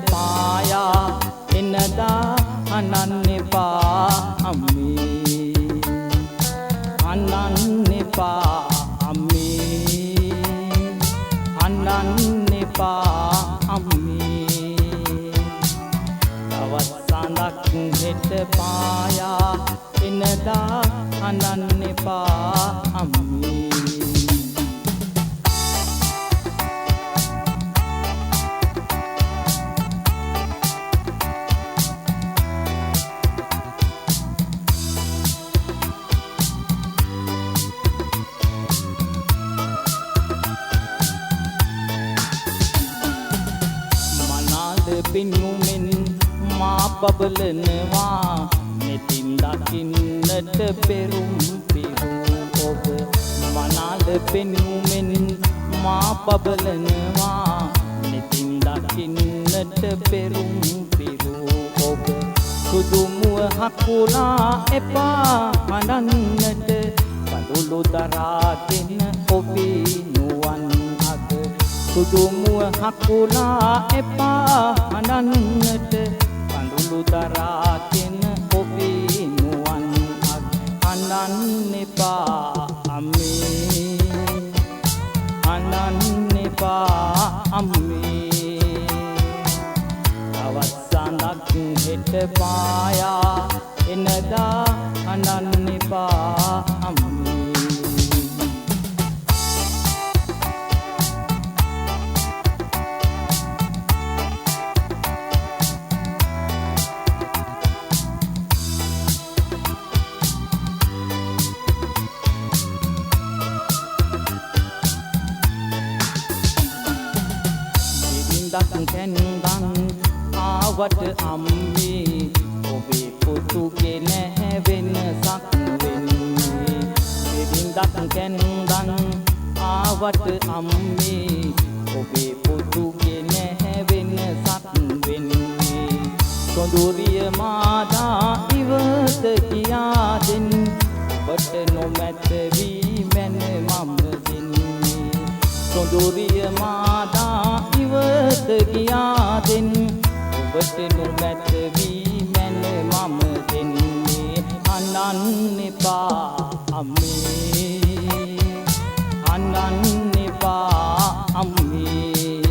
පායා එනදා අනන්න එපා අම්මේ අනන්න එපා අම්මේ අනන්න එපා අම්මේ තවත් සඳක් හෙට පායා එනදා අනන්න එපා අම්මේ පින්නුමෙන් මා බබලනවා මෙතින් දකින්නට පෙරුම් පිරූ ඔබ මනාල පින්නුමෙන් මා බබලනවා මෙතින් දකින්නට පෙරුම් පිරූ ඔබ සුදුමුව හකුලා එපා හඬන්නට කඳුළු දරාගෙන ඔබේ නුවන් අග සුදුමුව හකුලා එපා හඬන්නට කඳුළු දරාගෙන ඔබේ නුවන් අග හඬන්න එපා අම්මේ හඬන්න එපා අම්මේ තවත් සඳක් හෙට පායා එනදා හඬන්න එපා අම්මේ කැන්දන් ආවට අම්මේ ඔබේ පුතුගේ නැහැ වෙනසක් වෙන්නේ දෙදින්දක් කැන්දන් ආවට අම්මේ ඔබේ පුතුගේ නැහැ වෙනසක් වෙන්නේ සොඳුරිය මාදා ඉවත කියා දෙන්න ඔබට නොමැත වී මැන මම දෙන්නේ සොඳුරිය මාදා ඉවත කියා දෙන්න ඔබට නොමැත වී මැන මම දෙන්නේ අනන්න එපා අම්මේ අනන්න එපා අම්මේ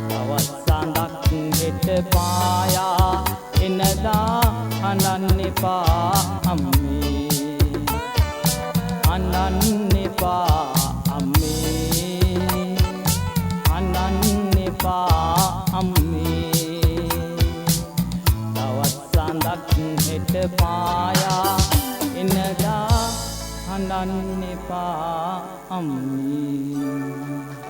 තවත් සඳක් හෙට පායා එනදා අනන්න එපා අම්මේ අනන්න එපා අම්මේ අනන්න එපා අම්මේ තවත් සඳක් හෙට පායා එනදා අනන්න එපා අම්මේ